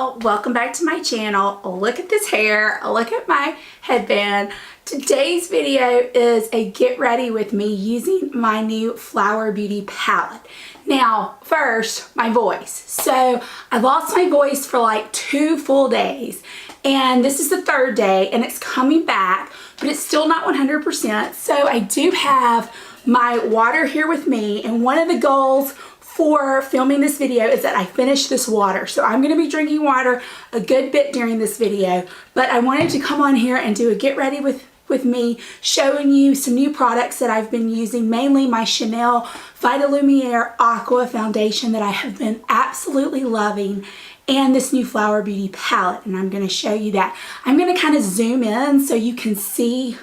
y'all, welcome back to my channel. Look at this hair, look at my headband. Today's video is a get ready with me using my new Flower Beauty palette. Now first, my voice. So I lost my voice for like 2 full days and this is the 3rd day and it's coming back, but it's still not 100%. So I do have my water here with me, and one of the goals for filming this video is that I finish this water. So I'm going to be drinking water a good bit during this video, but I wanted to come on here and do a get ready with me, showing you some new products that I've been using, mainly my Chanel Vitalumiere Aqua foundation that I have been absolutely loving, and this new Flower Beauty palette, and I'm going to show you that. I'm going to kind of zoom in so you can see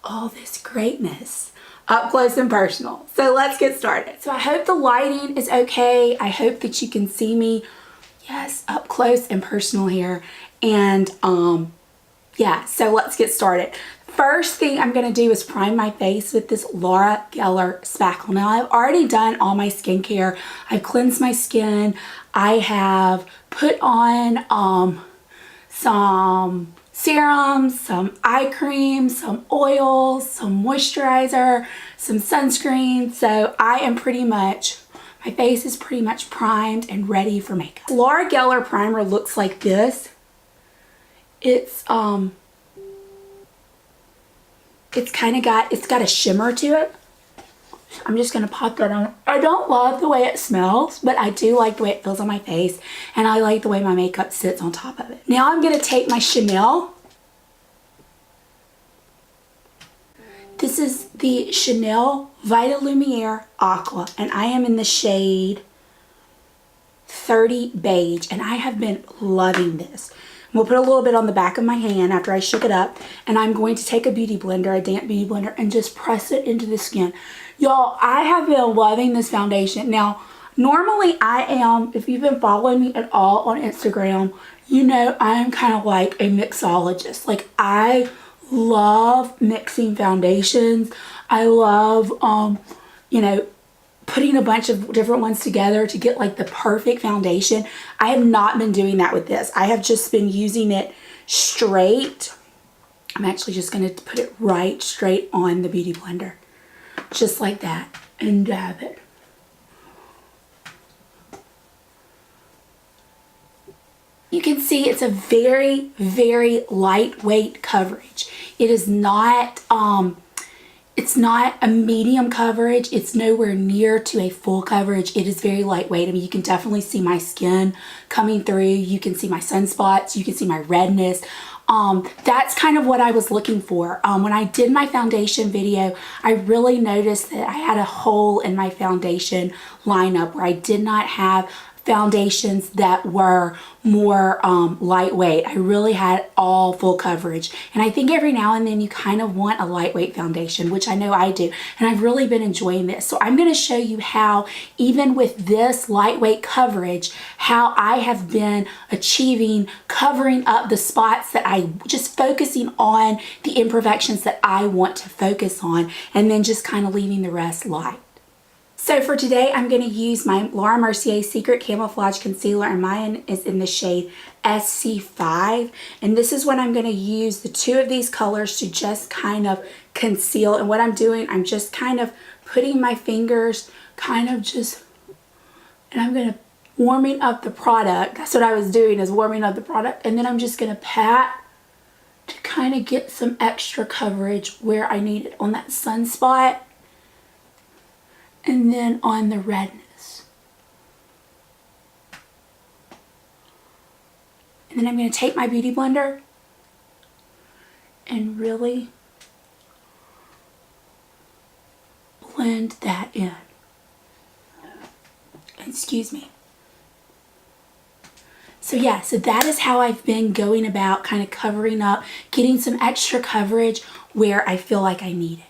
all this greatness up close and personal. So let's get started. So I hope the lighting is okay. I hope that you can see me, yes, up close and personal here. And yeah, so let's get started. First thing I'm going to do is prime my face with this Laura Geller spackle. Now I've already done all my skincare. I've cleansed my skin. I have put on some serums, some eye cream, some oils, some moisturizer, some sunscreen. So I am pretty much, my face is pretty much primed and ready for makeup. Laura Geller primer looks like this. It's got a shimmer to it. I'm just gonna pop that on. I don't love the way it smells, but I do like the way it feels on my face, and I like the way my makeup sits on top of it. Now I'm gonna take my Chanel. This is the Chanel Vitalumiere Aqua, and I am in the shade 30 Beige, and I have been loving this. We'll put a little bit on the back of my hand after I shook it up, and I'm going to take a beauty blender, a damp beauty blender, and just press it into the skin. Y'all, I have been loving this foundation. Now, normally I am, if you've been following me at all on Instagram, you know I am kind of like a mixologist. Like, I love mixing foundations. I love, you know, putting a bunch of different ones together to get like the perfect foundation. I have not been doing that with this. I have just been using it straight. I'm actually just going to put it right straight on the beauty blender. Just like that. And dab it. You can see it's a very, very lightweight coverage. It is not, it's not a medium coverage. It's nowhere near to a full coverage. It is very lightweight. I mean, you can definitely see my skin coming through. You can see my sunspots. You can see my redness. That's kind of what I was looking for. When I did my foundation video, I really noticed that I had a hole in my foundation lineup where I did not have foundations that were more lightweight. I really had all full coverage, and I think every now and then you kind of want a lightweight foundation, which I know I do, and I've really been enjoying this. So I'm going to show you how, even with this lightweight coverage, how I have been achieving covering up the spots that I just focusing on the imperfections that I want to focus on, and then just kind of leaving the rest light. So for today, I'm going to use my Laura Mercier Secret Camouflage Concealer, and mine is in the shade SC5. And this is what I'm going to use, the 2 of these colors, to just kind of conceal. And what I'm doing, I'm just kind of putting my fingers kind of just, and I'm going to warming up the product. That's what I was doing, is warming up the product. And then I'm just going to pat to kind of get some extra coverage where I need it on that sunspot. And then on the redness. And then I'm going to take my beauty blender and really blend that in. Excuse me. So yeah, so that is how I've been going about kind of covering up, getting some extra coverage where I feel like I need it.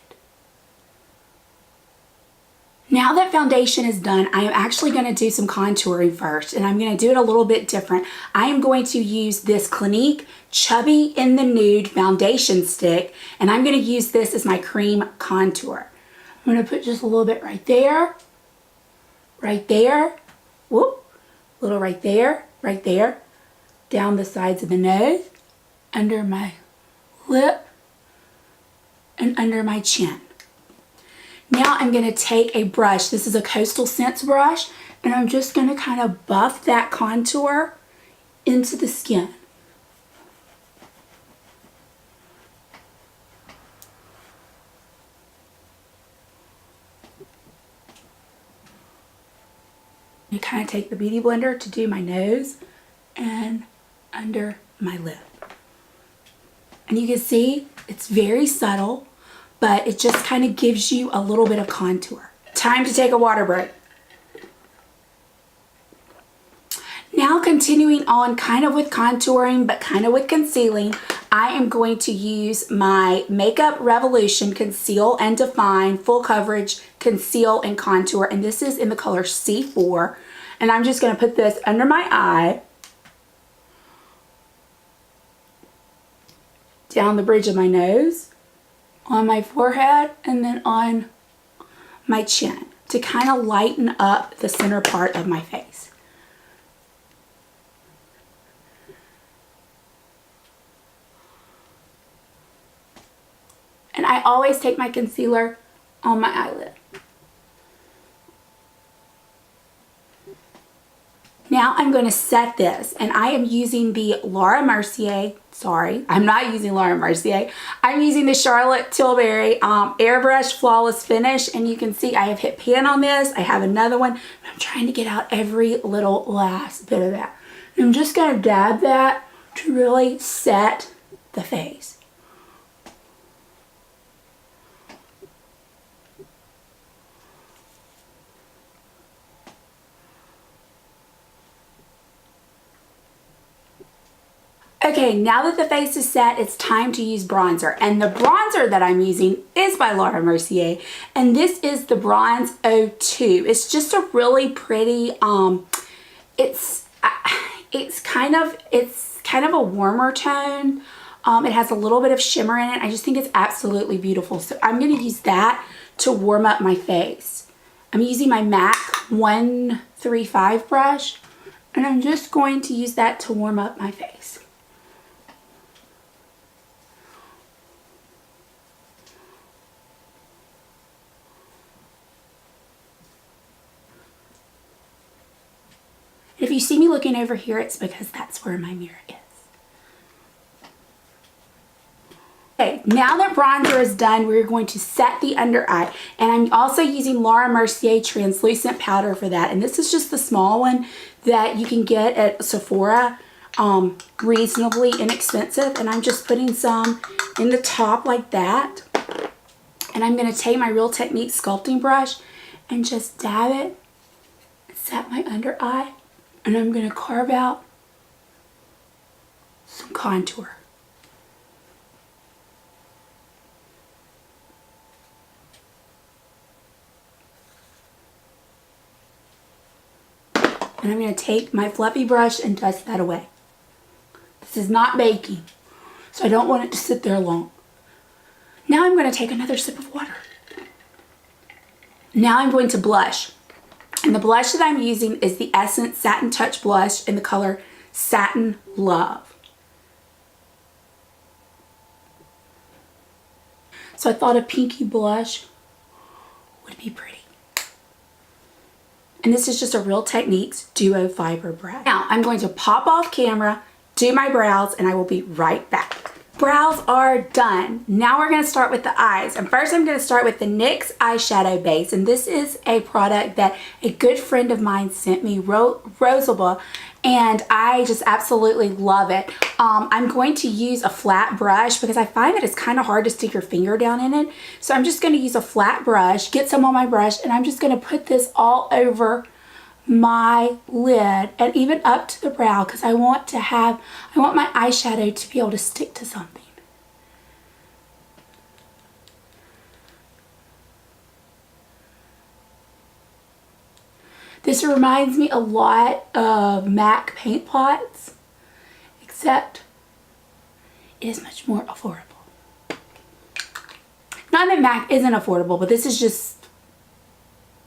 Now that foundation is done, I am actually going to do some contouring first, and I'm going to do it a little bit different. I am going to use this Clinique Chubby in the Nude foundation stick, and I'm going to use this as my cream contour. I'm going to put just a little bit right there, whoop, a little right there, down the sides of the nose, under my lip, and under my chin. Now I'm going to take a brush. This is a Coastal Scents brush, and I'm just going to kind of buff that contour into the skin. You kind of take the Beauty Blender to do my nose and under my lip. And you can see it's very subtle, but it just kind of gives you a little bit of contour. Time to take a water break. Now continuing on kind of with contouring, but kind of with concealing, I am going to use my Makeup Revolution Conceal and Define Full Coverage Conceal and Contour. And this is in the color C4. And I'm just going to put this under my eye, down the bridge of my nose, on my forehead, and then on my chin to kind of lighten up the center part of my face. And I always take my concealer on my eyelid. Now I'm going to set this, and I am using the Laura Mercier, sorry, I'm not using Laura Mercier. I'm using the Charlotte Tilbury Airbrush Flawless Finish, and you can see I have hit pan on this. I have another one. I'm trying to get out every little last bit of that. And I'm just going to dab that to really set the face. Okay, now that the face is set, it's time to use bronzer. And the bronzer that I'm using is by Laura Mercier. And this is the Bronze 02. It's just a really pretty, it's kind of a warmer tone. It has a little bit of shimmer in it. I just think it's absolutely beautiful. So I'm going to use that to warm up my face. I'm using my MAC 135 brush. And I'm just going to use that to warm up my face. If you see me looking over here, it's because that's where my mirror is. Okay, now that bronzer is done, we're going to set the under eye. And I'm also using Laura Mercier translucent powder for that. And this is just the small one that you can get at Sephora, reasonably inexpensive. And I'm just putting some in the top like that. And I'm going to take my Real Technique sculpting brush and just dab it and set my under eye. And I'm going to carve out some contour. And I'm going to take my fluffy brush and dust that away. This is not baking, so I don't want it to sit there long. Now I'm going to take another sip of water. Now I'm going to blush. And the blush that I'm using is the Essence Satin Touch Blush in the color Satin Love. So I thought a pinky blush would be pretty. And this is just a Real Techniques Duo Fiber brush. Now I'm going to pop off camera, do my brows, and I will be right back. Brows are done. Now we're going to start with the eyes. And first I'm going to start with the NYX eyeshadow base. And this is a product that a good friend of mine sent me, Rosalba, and I just absolutely love it. I'm going to use a flat brush because I find that it's kind of hard to stick your finger down in it. So I'm just going to use a flat brush, get some on my brush, and I'm just going to put this all over my lid and even up to the brow because I want my eyeshadow to be able to stick to something. This reminds me a lot of MAC paint pots, except it is much more affordable. Not that MAC isn't affordable, but this is just,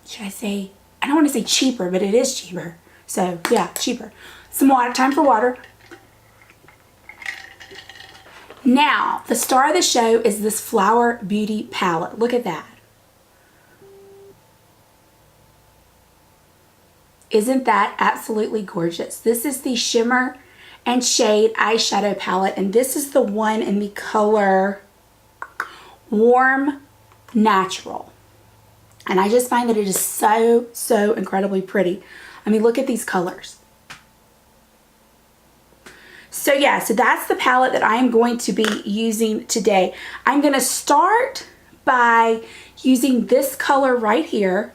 should I say, I don't want to say cheaper, but it is cheaper. So yeah, cheaper. Some water, time for water. Now, the star of the show is this Flower Beauty palette. Look at that. Isn't that absolutely gorgeous? This is the Shimmer and Shade eyeshadow palette, and this is the one in the color Warm Natural. And I just find that it is so, so incredibly pretty. I mean, look at these colors. So yeah, so that's the palette that I am going to be using today. I'm going to start by using this color right here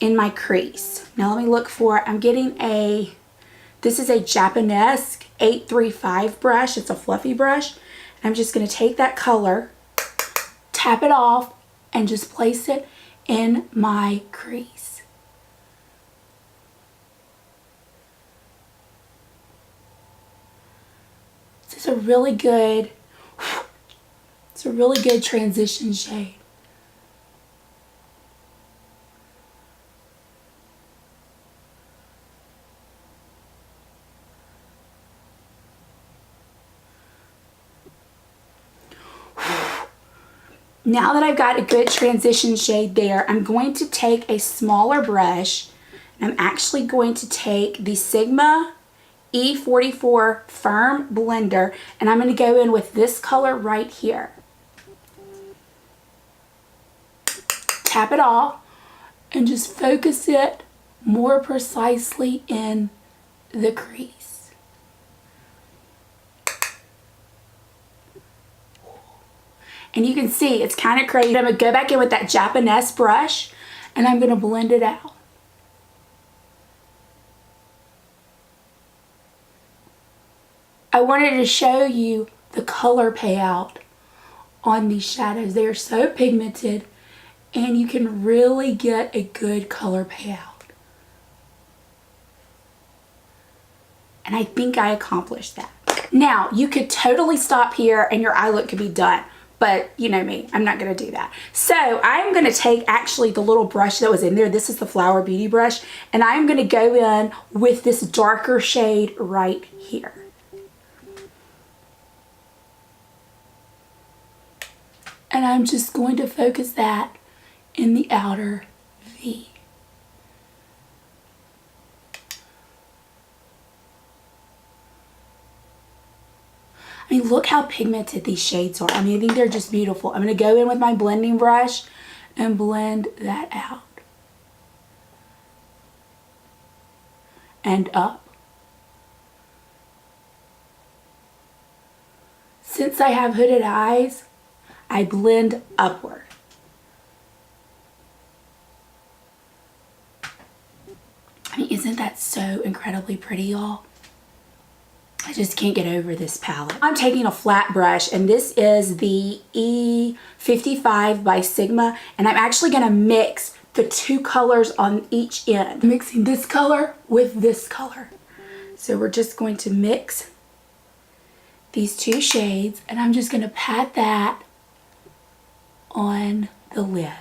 in my crease. Now let me look for, I'm getting this is a Japanese 835 brush. It's a fluffy brush. I'm just going to take that color, tap it off, and just place it in my crease. It's a really good transition shade. Now that I've got a good transition shade there, I'm going to take a smaller brush. I'm actually going to take the Sigma E44 Firm Blender, and I'm going to go in with this color right here. Tap it off and just focus it more precisely in the crease. And you can see it's kind of crazy. I'm going to go back in with that Japanese brush and I'm going to blend it out. I wanted to show you the color payout on these shadows. They are so pigmented and you can really get a good color payout. And I think I accomplished that. Now, you could totally stop here and your eye look could be done. But you know me, I'm not going to do that. So I'm going to take actually the little brush that was in there. This is the Flower Beauty brush. And I'm going to go in with this darker shade right here. And I'm just going to focus that in the outer V. I mean, look how pigmented these shades are. I mean, I think they're just beautiful. I'm going to go in with my blending brush and blend that out. And up. Since I have hooded eyes, I blend upward. I mean, isn't that so incredibly pretty, y'all? I just can't get over this palette. I'm taking a flat brush, and this is the E55 by Sigma, and I'm actually going to mix the two colors on each end. I'm mixing this color with this color. So we're just going to mix these two shades, and I'm just going to pat that on the lid.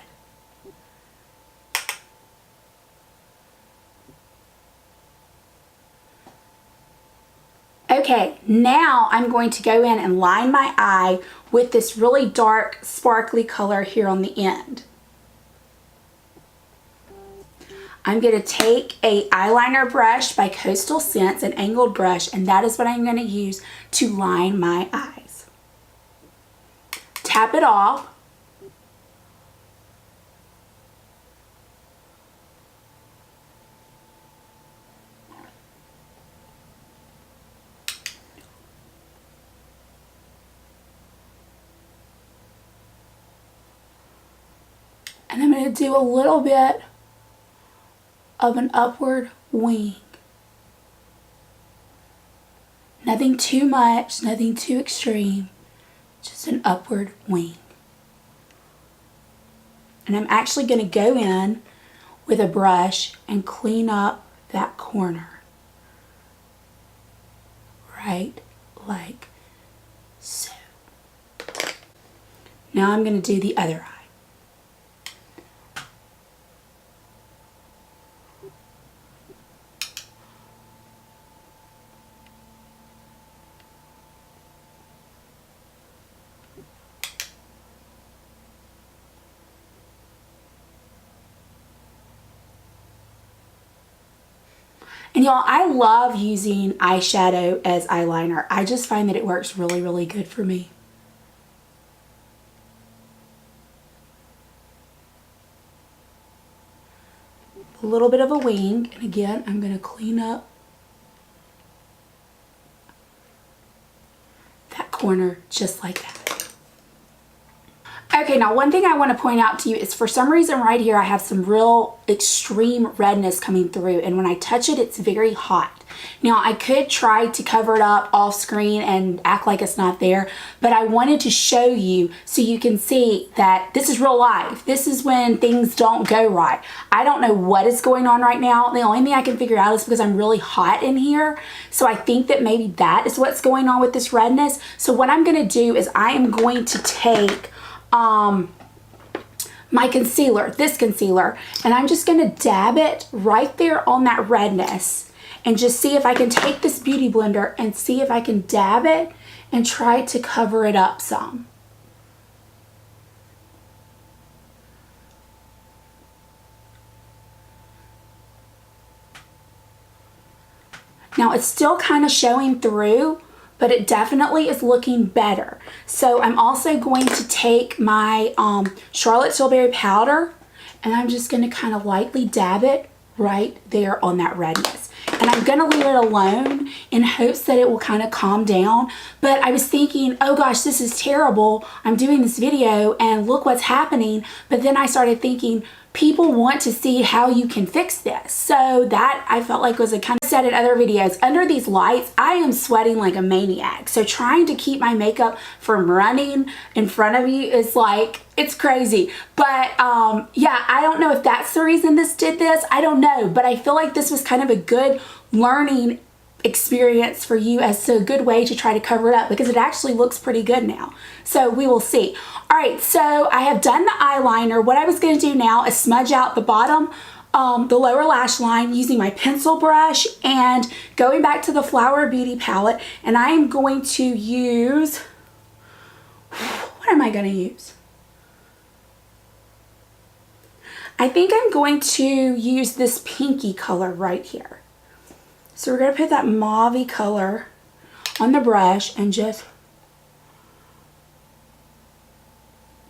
Okay, now I'm going to go in and line my eye with this really dark sparkly color here on the end. I'm going to take a eyeliner brush by Coastal Scents, an angled brush, and that is what I'm going to use to line my eyes. Tap it off. And I'm going to do a little bit of an upward wing. Nothing too much, nothing too extreme, just an upward wing. And I'm actually going to go in with a brush and clean up that corner. Right like so. Now I'm going to do the other eye. And y'all, I love using eyeshadow as eyeliner. I just find that it works really, really good for me. A little bit of a wing, and again, I'm going to clean up that corner just like that. Okay, now one thing I want to point out to you is for some reason right here I have some real extreme redness coming through, and when I touch it, it's very hot. Now I could try to cover it up off screen and act like it's not there, but I wanted to show you so you can see that this is real life. This is when things don't go right. I don't know what is going on right now. The only thing I can figure out is because I'm really hot in here. So I think that maybe that is what's going on with this redness. So what I'm going to do is I am going to take my concealer, this concealer, and I'm just going to dab it right there on that redness and just see if I can take this beauty blender and see if I can dab it and try to cover it up some. Now it's still kind of showing through, but it definitely is looking better. So I'm also going to take my Charlotte Tilbury powder, and I'm just going to kind of lightly dab it right there on that redness. And I'm going to leave it alone in hopes that it will kind of calm down. But I was thinking, oh gosh, this is terrible. I'm doing this video and look what's happening. But then I started thinking, people want to see how you can fix this. So that I felt like was a kind of said in other videos. Under these lights, I am sweating like a maniac. So trying to keep my makeup from running in front of you is like, it's crazy. But yeah, I don't know if that's the reason this did this. I don't know. But I feel like this was kind of a good learning experience for you as a good way to try to cover it up, because it actually looks pretty good now. So we will see. All right, so I have done the eyeliner. What I was going to do now is smudge out the bottom, the lower lash line using my pencil brush and going back to the Flower Beauty palette, and I am going to use, what am I going to use? I think I'm going to use this pinky color right here. So we're going to put that mauve-y color on the brush and just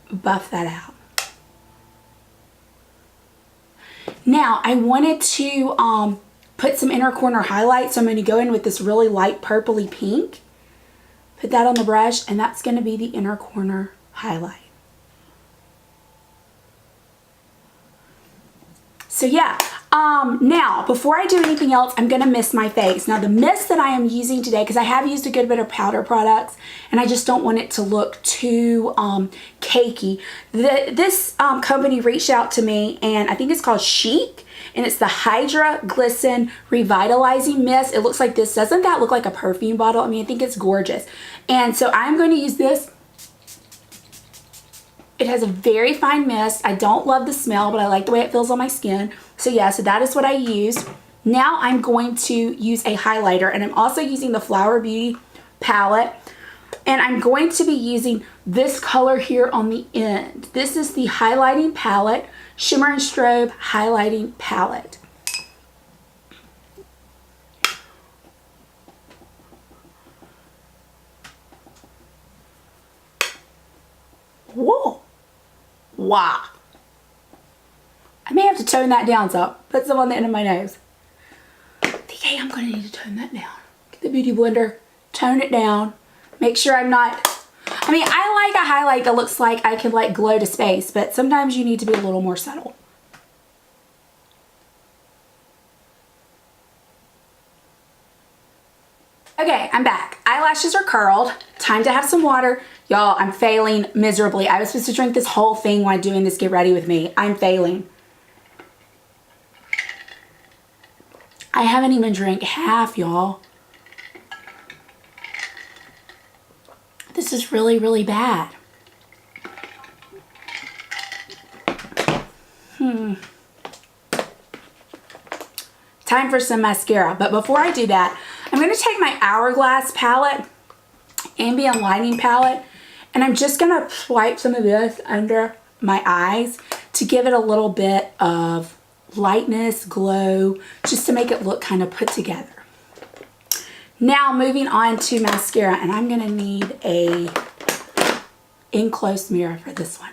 buff that out. Now I wanted to put some inner corner highlight, so I'm going to go in with this really light purpley pink. Put that on the brush, and that's going to be the inner corner highlight. So yeah, now before I do anything else, I'm going to mist my face. Now the mist that I am using today, because I have used a good bit of powder products and I just don't want it to look too cakey. This company reached out to me, and I think it's called Chic, and it's the Hydra Glisten Revitalizing Mist. It looks like this. Doesn't that look like a perfume bottle? I mean, I think it's gorgeous. And so I'm going to use this. It has a very fine mist. I don't love the smell, but I like the way it feels on my skin. So yeah, so that is what I use. Now I'm going to use a highlighter, and I'm also using the Flower Beauty palette. And I'm going to be using this color here on the end. This is the Highlighting Palette, Shimmer and Strobe Highlighting Palette. Whoa. Wow. I may have to tone that down, so put some on the end of my nose. Okay, I'm going to need to tone that down. Get the Beauty Blender, tone it down. Make sure I'm not, I mean, I like a highlight that looks like I can like glow to space, but sometimes you need to be a little more subtle. Okay, I'm back. Eyelashes are curled. Time to have some water. Y'all, I'm failing miserably. I was supposed to drink this whole thing while doing this Get Ready With Me. I'm failing. I haven't even drank half, y'all. This is really, really bad. Time for some mascara. But before I do that, I'm going to take my Hourglass palette, Ambient Lighting palette, and I'm just going to swipe some of this under my eyes to give it a little bit of lightness, glow, just to make it look kind of put together. Now moving on to mascara, and I'm going to need a in-close mirror for this one.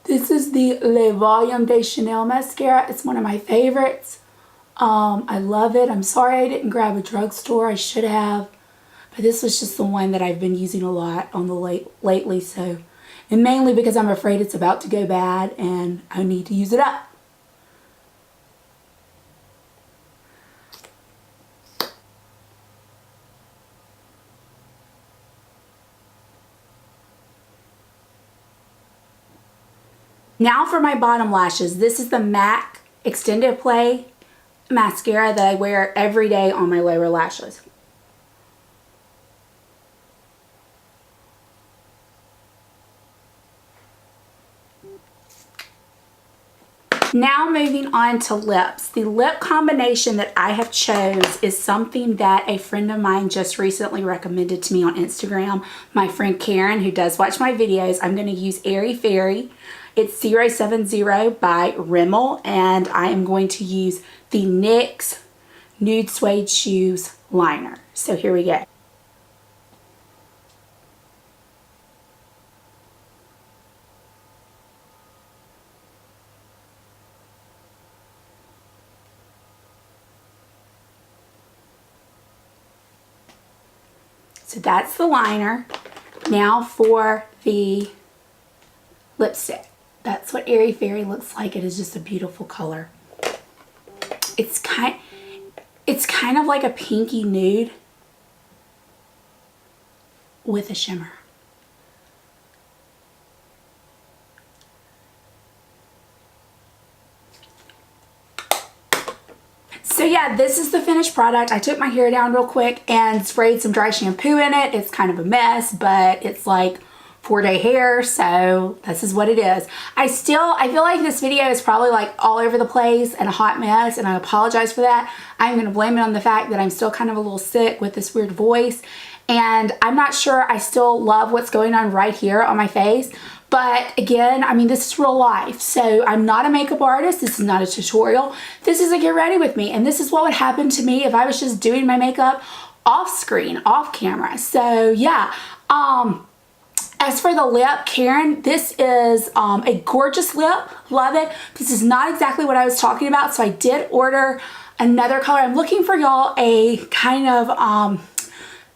This is the Le Volume de Chanel mascara. It's one of my favorites. I love it. I'm sorry I didn't grab a drugstore. I should have. But this was just the one that I've been using a lot on the lately. So, and mainly because I'm afraid it's about to go bad and I need to use it up. Now for my bottom lashes. This is the MAC Extended Play mascara that I wear every day on my lower lashes. Now moving on to lips. The lip combination that I have chose is something that a friend of mine just recently recommended to me on Instagram. My friend Karen, who does watch my videos. I'm going to use Airy Fairy. It's 070 by Rimmel, and I am going to use the NYX Nude Suede Shoes liner. So here we go. So that's the liner. Now for the lipstick. That's what Airy Fairy looks like. It is just a beautiful color. It's kind of like a pinky nude with a shimmer. So yeah, this is the finished product. I took my hair down real quick and sprayed some dry shampoo in it. It's kind of a mess, but it's like 4-day hair, so this is what it is. I feel like this video is probably like all over the place and a hot mess, and I apologize for that. I'm going to blame it on the fact that I'm still kind of a little sick with this weird voice, and I'm not sure I still love what's going on right here on my face. But again, I mean, this is real life. So I'm not a makeup artist. This is not a tutorial. This is a get ready with me. And this is what would happen to me if I was just doing my makeup off screen, off camera. So yeah, as for the lip, Karen, this is a gorgeous lip. Love it. This is not exactly what I was talking about, so I did order another color. I'm looking for y'all a kind of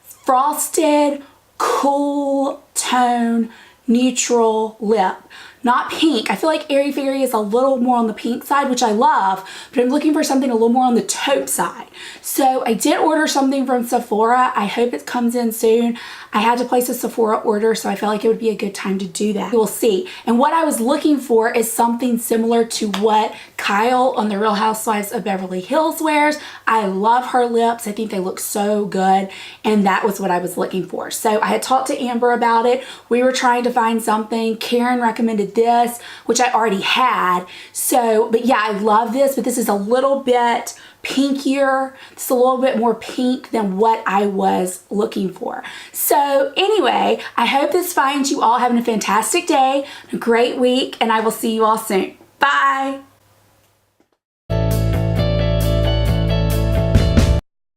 frosted, cool tone, neutral lip. Not pink. I feel like Airy Fairy is a little more on the pink side, which I love, but I'm looking for something a little more on the taupe side. So I did order something from Sephora. I hope it comes in soon. I had to place a Sephora order, so I felt like it would be a good time to do that. We'll see. And what I was looking for is something similar to what Kyle on The Real Housewives of Beverly Hills wears. I love her lips. I think they look so good, and that was what I was looking for. So I had talked to Amber about it. We were trying to find something. Karen recommended this, which I already had. So, but yeah, I love this, but this is a little bit pinkier. It's a little bit more pink than what I was looking for. So anyway, I hope this finds you all having a fantastic day, a great week, and I will see you all soon. Bye.